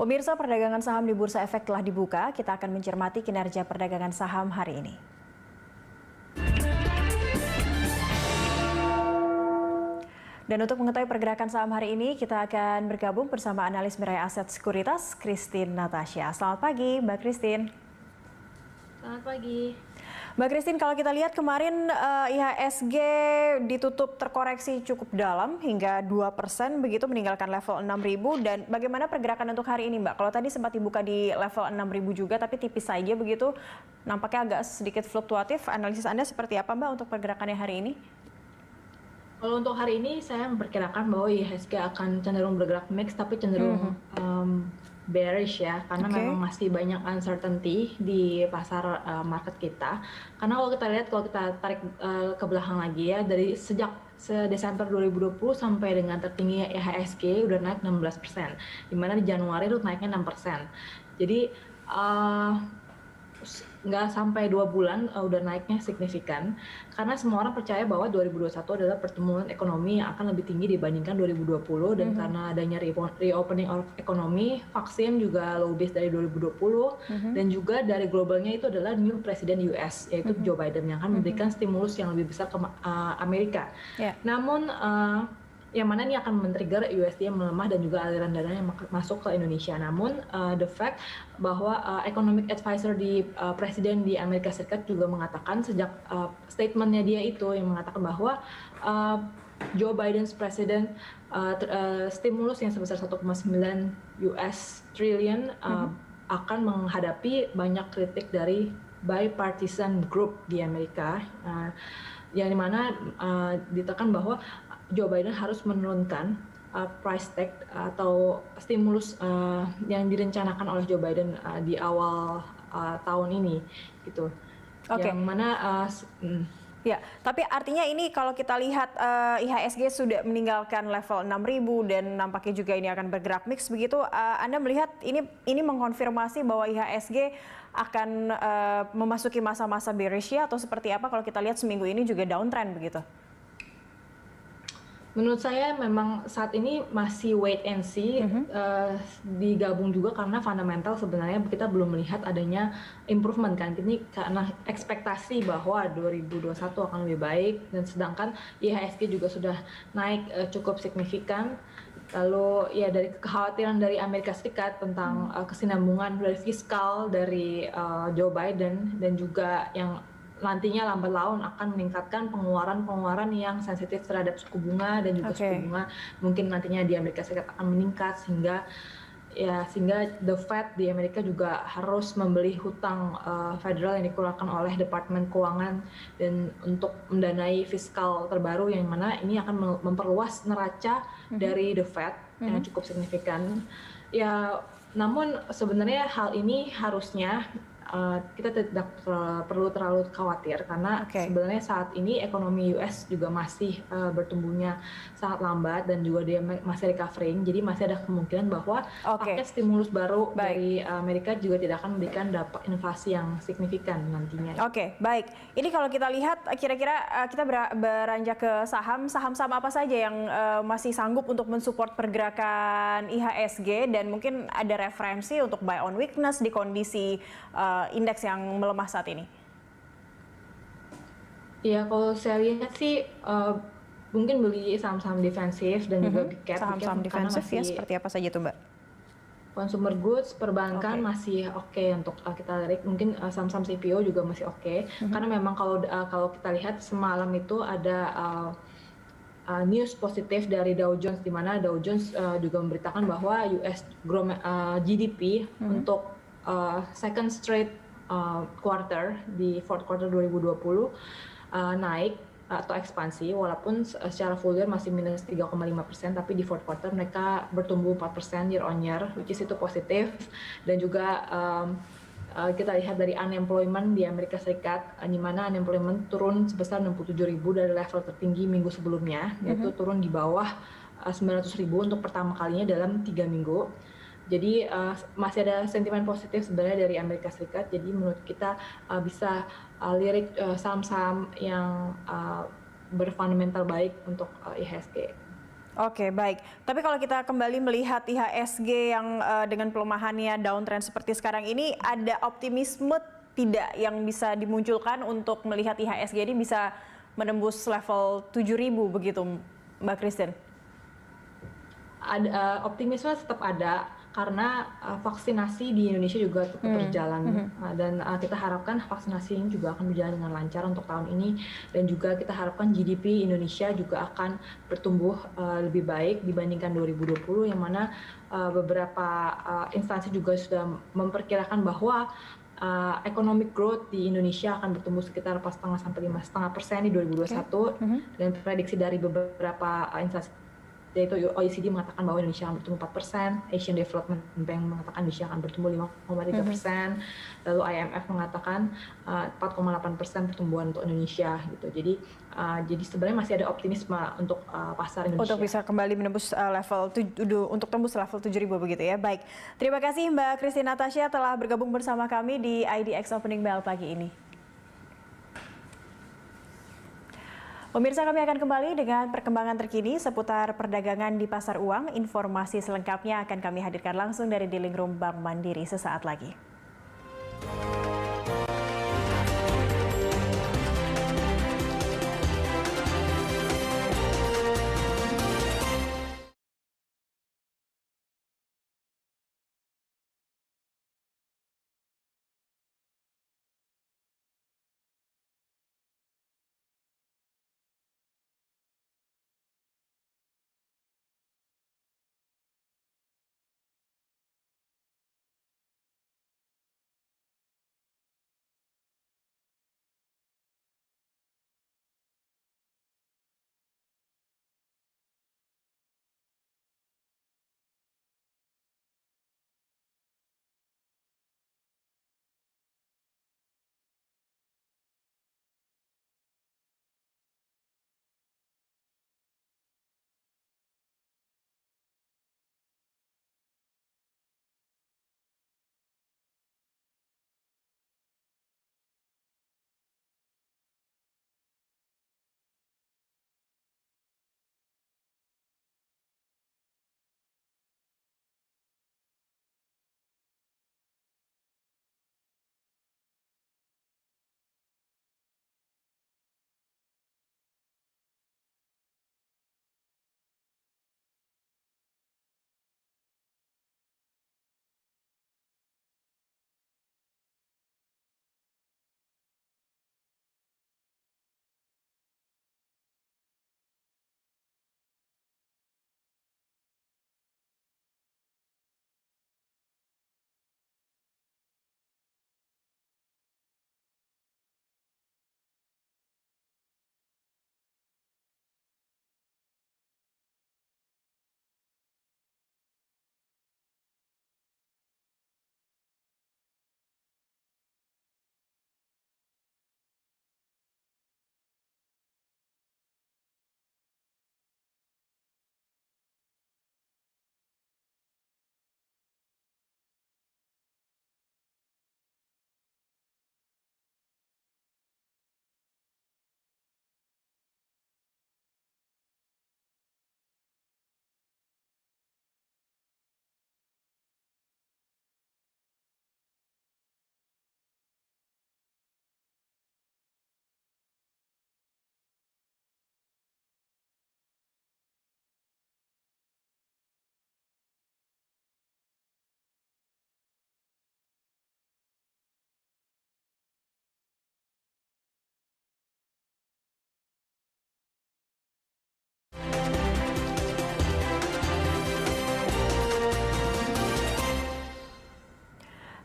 Pemirsa, perdagangan saham di Bursa Efek telah dibuka. Kita akan mencermati kinerja perdagangan saham hari ini. Dan untuk mengetahui pergerakan saham hari ini, kita akan bergabung bersama analis Mirae Aset Sekuritas, Christine Natasha. Selamat pagi, Mbak Christine. Selamat pagi. Mbak Christine, kalau kita lihat kemarin IHSG ditutup terkoreksi cukup dalam hingga 2% begitu meninggalkan level 6.000, dan bagaimana pergerakan untuk hari ini, Mbak? Kalau tadi sempat dibuka di level 6.000 juga tapi tipis saja begitu, nampaknya agak sedikit fluktuatif. Analisis Anda seperti apa, Mbak, untuk pergerakannya hari ini? Kalau untuk hari ini saya memperkirakan bahwa IHSG akan cenderung bergerak mix tapi cenderung bearish ya, karena memang masih banyak uncertainty di pasar market kita. Karena kalau kita lihat, kalau kita tarik ke belakang lagi ya, dari sejak Desember 2020 sampai dengan tertinggi IHSG udah naik 16%, dimana di Januari itu naiknya 6%. Jadi nggak sampai 2 bulan udah naiknya signifikan, karena semua orang percaya bahwa 2021 adalah pertumbuhan ekonomi yang akan lebih tinggi dibandingkan 2020, dan karena adanya reopening of ekonomi, vaksin juga low base dari 2020, dan juga dari globalnya itu adalah new presiden US, yaitu Joe Biden, yang akan memberikan stimulus yang lebih besar ke Amerika. Namun yang mana ini akan men-trigger USD yang melemah dan juga aliran dana yang masuk ke Indonesia. Namun the fact bahwa economic advisor di presiden di Amerika Serikat juga mengatakan sejak statementnya dia itu yang mengatakan bahwa Joe Biden's president stimulus yang sebesar 1,9 US trillion akan menghadapi banyak kritik dari bipartisan group di Amerika, yang dimana ditekan bahwa Joe Biden harus menurunkan price tag atau stimulus yang direncanakan oleh Joe Biden di awal tahun ini, gitu. Yang mana ya, tapi artinya ini kalau kita lihat IHSG sudah meninggalkan level 6.000 dan nampaknya juga ini akan bergerak mix begitu. Anda melihat ini mengkonfirmasi bahwa IHSG akan memasuki masa-masa bearish atau seperti apa kalau kita lihat seminggu ini juga downtrend begitu? Menurut saya memang saat ini masih wait and see, digabung juga karena fundamental sebenarnya kita belum melihat adanya improvement kan. Ini karena ekspektasi bahwa 2021 akan lebih baik, dan sedangkan IHSG juga sudah naik cukup signifikan. Lalu ya dari kekhawatiran dari Amerika Serikat tentang kesinambungan dari fiskal dari Joe Biden, dan juga yang nantinya lambat laun akan meningkatkan pengeluaran yang sensitif terhadap suku bunga, dan juga suku bunga mungkin nantinya di Amerika Serikat akan meningkat, sehingga the Fed di Amerika juga harus membeli hutang federal yang dikeluarkan oleh Departemen Keuangan dan untuk mendanai fiskal terbaru, yang mana ini akan memperluas neraca dari the Fed yang cukup signifikan. Ya, namun sebenarnya hal ini harusnya kita tidak perlu terlalu khawatir, karena sebenarnya saat ini ekonomi US juga masih bertumbuhnya sangat lambat dan juga dia masih recovering, jadi masih ada kemungkinan bahwa paket stimulus baru dari Amerika juga tidak akan memberikan dampak inflasi yang signifikan nantinya. Baik. Ini kalau kita lihat kira-kira kita beranjak ke saham-saham apa saja yang masih sanggup untuk mensupport pergerakan IHSG, dan mungkin ada referensi untuk buy on weakness di kondisi indeks yang melemah saat ini? Ya, kalau saya lihat sih mungkin beli saham-saham defensif dan juga big cap. Saham-saham defensif ya, seperti apa saja tuh, Mbak? Consumer goods, perbankan masih oke untuk kita lirik. Mungkin saham-saham CPO juga masih oke. Karena memang kalau kita lihat semalam itu ada news positif dari Dow Jones, di mana Dow Jones juga memberitakan bahwa US GDP untuk second straight quarter di fourth quarter 2020 naik atau ekspansi, walaupun secara full year masih minus 3,5%, tapi di fourth quarter mereka bertumbuh 4% year on year, which is itu positif. Dan juga kita lihat dari unemployment di Amerika Serikat, di mana unemployment turun sebesar 67.000 dari level tertinggi minggu sebelumnya, yaitu turun di bawah 900.000 untuk pertama kalinya dalam 3 minggu. Jadi masih ada sentimen positif sebenarnya dari Amerika Serikat. Jadi menurut kita bisa lirik saham-saham yang berfundamental baik untuk IHSG. Oke, baik. Tapi kalau kita kembali melihat IHSG yang dengan pelemahannya downtrend seperti sekarang ini, ada optimisme tidak yang bisa dimunculkan untuk melihat IHSG ini bisa menembus level 7.000 begitu, Mbak Christine? Optimisme tetap ada karena vaksinasi di Indonesia juga tetap berjalan. Dan kita harapkan vaksinasi ini juga akan berjalan dengan lancar untuk tahun ini, dan juga kita harapkan GDP Indonesia juga akan bertumbuh lebih baik dibandingkan 2020, yang mana beberapa instansi juga sudah memperkirakan bahwa economic growth di Indonesia akan bertumbuh sekitar 4,5 sampai 5,5% di 2021, dan prediksi dari beberapa instansi yaitu OECD mengatakan bahwa Indonesia akan bertumbuh 4%, Asian Development Bank mengatakan Indonesia akan bertumbuh 5,3%, lalu IMF mengatakan 4,8% pertumbuhan untuk Indonesia gitu. Jadi sebenarnya masih ada optimisme untuk pasar Indonesia. Untuk bisa kembali menembus untuk tembus level 7.000 begitu ya. Baik, terima kasih Mbak Christine Natasha telah bergabung bersama kami di IDX Opening Bell pagi ini. Pemirsa, kami akan kembali dengan perkembangan terkini seputar perdagangan di pasar uang. Informasi selengkapnya akan kami hadirkan langsung dari Dealing Room Bank Mandiri sesaat lagi.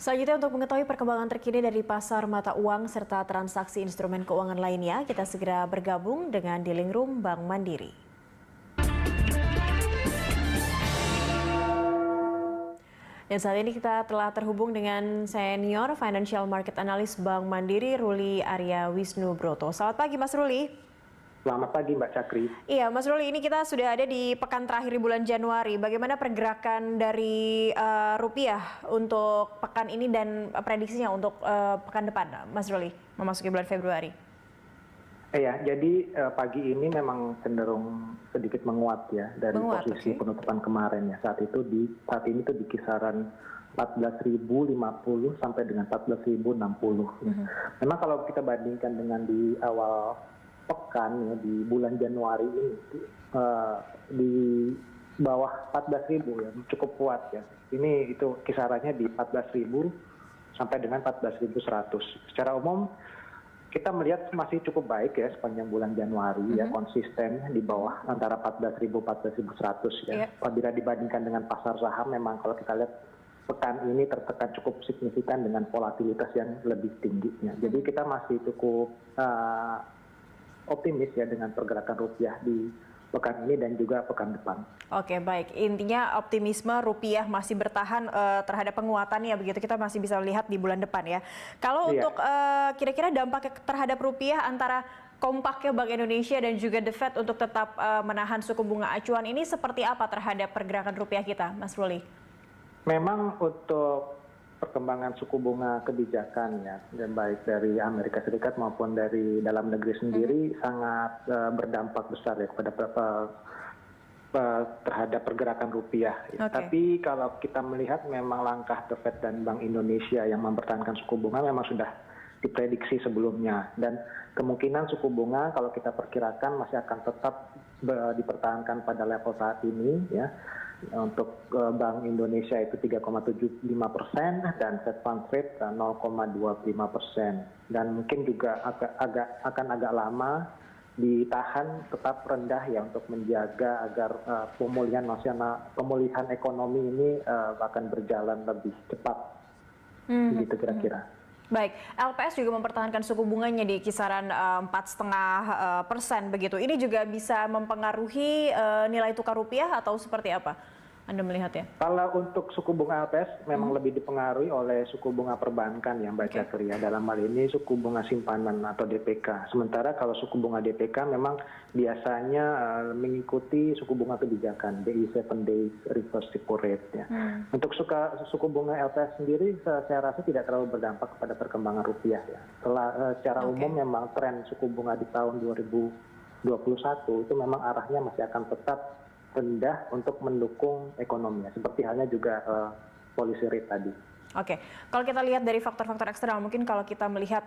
Selanjutnya, untuk mengetahui perkembangan terkini dari pasar mata uang serta transaksi instrumen keuangan lainnya, kita segera bergabung dengan Dealing Room Bank Mandiri. Dan saat ini kita telah terhubung dengan Senior Financial Market Analyst Bank Mandiri, Ruli Arya Wisnu Broto. Selamat pagi, Mas Ruli. Selamat pagi, Mbak Cakri. Iya, Mas Ruli, ini kita sudah ada di pekan terakhir di bulan Januari. Bagaimana pergerakan dari rupiah untuk pekan ini dan prediksinya untuk pekan depan, Mas Ruli, memasuki bulan Februari? Ya, jadi pagi ini memang cenderung sedikit menguat ya dari posisi penutupan kemarin ya. Saat ini tuh di kisaran 14.050 sampai dengan 14.060. Memang kalau kita bandingkan dengan di awal pekan ya, di bulan Januari ini di bawah 14.000 ya, cukup kuat ya. Ini itu kisarannya di 14.000 sampai dengan 14.100. Secara umum kita melihat masih cukup baik ya sepanjang bulan Januari ya, konsisten di bawah antara 14.000 14.100 ya. Apabila dibandingkan dengan pasar saham, memang kalau kita lihat pekan ini tertekan cukup signifikan dengan volatilitas yang lebih tingginya. Jadi kita masih cukup optimis ya dengan pergerakan rupiah di pekan ini dan juga pekan depan. Oke, baik. Intinya optimisme rupiah masih bertahan terhadap penguatannya, begitu kita masih bisa lihat di bulan depan ya. Kalau untuk kira-kira dampak terhadap rupiah antara kompaknya Bank Indonesia dan juga The Fed untuk tetap menahan suku bunga acuan ini seperti apa terhadap pergerakan rupiah kita, Mas Ruli? Memang untuk perkembangan suku bunga kebijakan ya, dan baik dari Amerika Serikat maupun dari dalam negeri sendiri sangat berdampak besar ya kepada terhadap pergerakan rupiah. Tapi kalau kita melihat memang langkah The Fed dan Bank Indonesia yang mempertahankan suku bunga memang sudah diprediksi sebelumnya, dan kemungkinan suku bunga kalau kita perkirakan masih akan tetap dipertahankan pada level saat ini ya. Untuk Bank Indonesia itu 3,75% dan Fed Funds Rate 0,25%, dan mungkin juga akan agak lama ditahan tetap rendah ya untuk menjaga agar pemulihan ekonomi ini akan berjalan lebih cepat, begitu kira-kira. Baik, LPS juga mempertahankan suku bunganya di kisaran 4,5% begitu. Ini juga bisa mempengaruhi nilai tukar rupiah atau seperti apa Anda melihatnya? Kalau untuk suku bunga LPS memang lebih dipengaruhi oleh suku bunga perbankan yang Mbak Cakri ya. Dalam hal ini suku bunga simpanan atau DPK. Sementara kalau suku bunga DPK memang biasanya mengikuti suku bunga kebijakan BI 7 Days Reverse Repo Rate ya. Untuk suku bunga LPS sendiri saya rasa tidak terlalu berdampak kepada perkembangan rupiah ya. Secara umum memang tren suku bunga di tahun 2021 itu memang arahnya masih akan tetap rendah untuk mendukung ekonomi, seperti halnya juga policy rate tadi. Oke, kalau kita lihat dari faktor-faktor eksternal, mungkin kalau kita melihat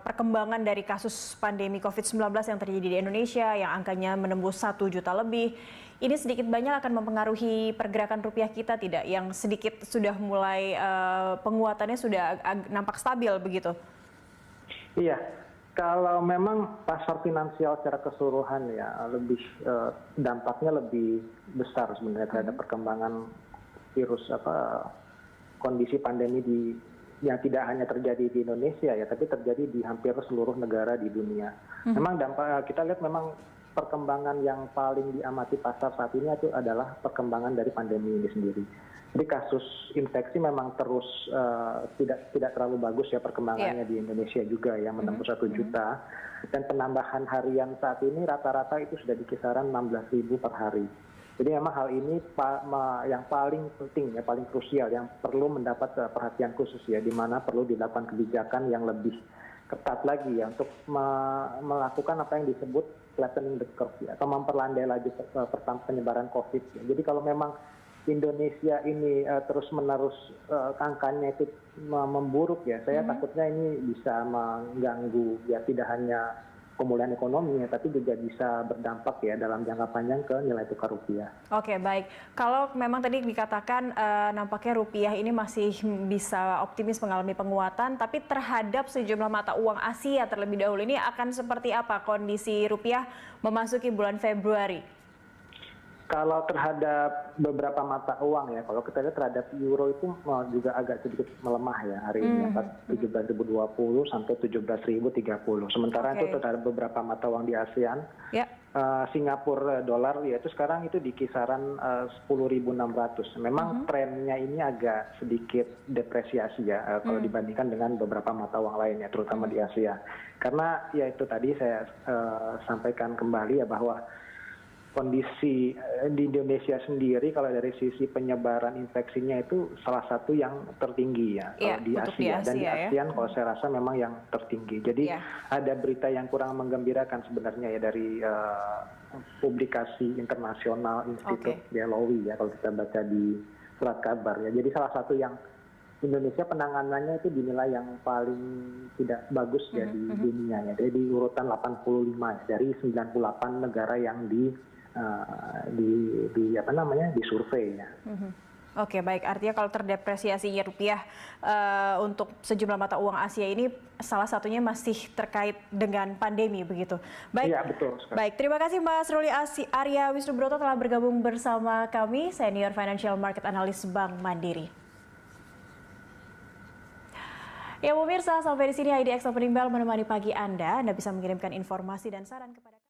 perkembangan dari kasus pandemi COVID-19 yang terjadi di Indonesia, yang angkanya menembus 1 juta lebih, ini sedikit banyak akan mempengaruhi pergerakan rupiah kita tidak? Yang sedikit sudah mulai penguatannya sudah nampak stabil begitu? Iya. Kalau memang pasar finansial secara keseluruhan ya dampaknya lebih besar sebenarnya terhadap perkembangan virus kondisi pandemi yang tidak hanya terjadi di Indonesia ya, tapi terjadi di hampir seluruh negara di dunia. Memang kita lihat memang perkembangan yang paling diamati pasar saat ini itu adalah perkembangan dari pandemi ini sendiri. Jadi kasus infeksi memang terus tidak terlalu bagus ya perkembangannya di Indonesia juga yang menembus 1 juta, dan penambahan harian saat ini rata-rata itu sudah di kisaran 16.000 per hari. Jadi memang hal ini yang paling penting ya, paling krusial, yang perlu mendapat perhatian khusus ya, di mana perlu dilakukan kebijakan yang lebih ketat lagi ya untuk melakukan apa yang disebut flattening the curve ya, atau memperlandai laju penyebaran COVID ya. Jadi kalau memang Indonesia ini terus-menerus angkanya itu memburuk ya, saya takutnya ini bisa mengganggu ya tidak hanya pemulihan ekonomi ya, tapi juga bisa berdampak ya dalam jangka panjang ke nilai tukar rupiah. Oke, baik. Kalau memang tadi dikatakan nampaknya rupiah ini masih bisa optimis mengalami penguatan, tapi terhadap sejumlah mata uang Asia terlebih dahulu, ini akan seperti apa kondisi rupiah memasuki bulan Februari? Kalau terhadap beberapa mata uang ya, kalau kita lihat terhadap euro itu juga agak sedikit melemah ya hari ini, 17.020 sampai 17.030. Sementara itu terhadap beberapa mata uang di ASEAN, Singapura dolar ya itu sekarang itu di kisaran 10.600. Memang trennya ini agak sedikit depresiasi ya kalau dibandingkan dengan beberapa mata uang lainnya, terutama di Asia. Karena ya itu tadi saya sampaikan kembali ya bahwa kondisi di Indonesia sendiri kalau dari sisi penyebaran infeksinya itu salah satu yang tertinggi ya kalau di Asia. Dan di ASEAN kalau saya rasa memang yang tertinggi. Jadi ada berita yang kurang menggembirakan sebenarnya ya dari publikasi internasional Institut Biologi ya kalau kita baca di surat kabar ya. Jadi salah satu yang Indonesia penanganannya itu dinilai yang paling tidak bagus ya di dunia ya. Jadi di urutan 85 ya, dari 98 negara yang disurvei ya. Oke, baik. Artinya kalau terdepresiasinya rupiah untuk sejumlah mata uang Asia ini salah satunya masih terkait dengan pandemi begitu. Baik. Iya, betul sekali. Baik, terima kasih Mas Ruli Arya Wisnubroto telah bergabung bersama kami, Senior Financial Market Analyst Bank Mandiri. Ya pemirsa, sampai di sini IDX Opening Bell menemani pagi Anda. Anda bisa mengirimkan informasi dan saran kepada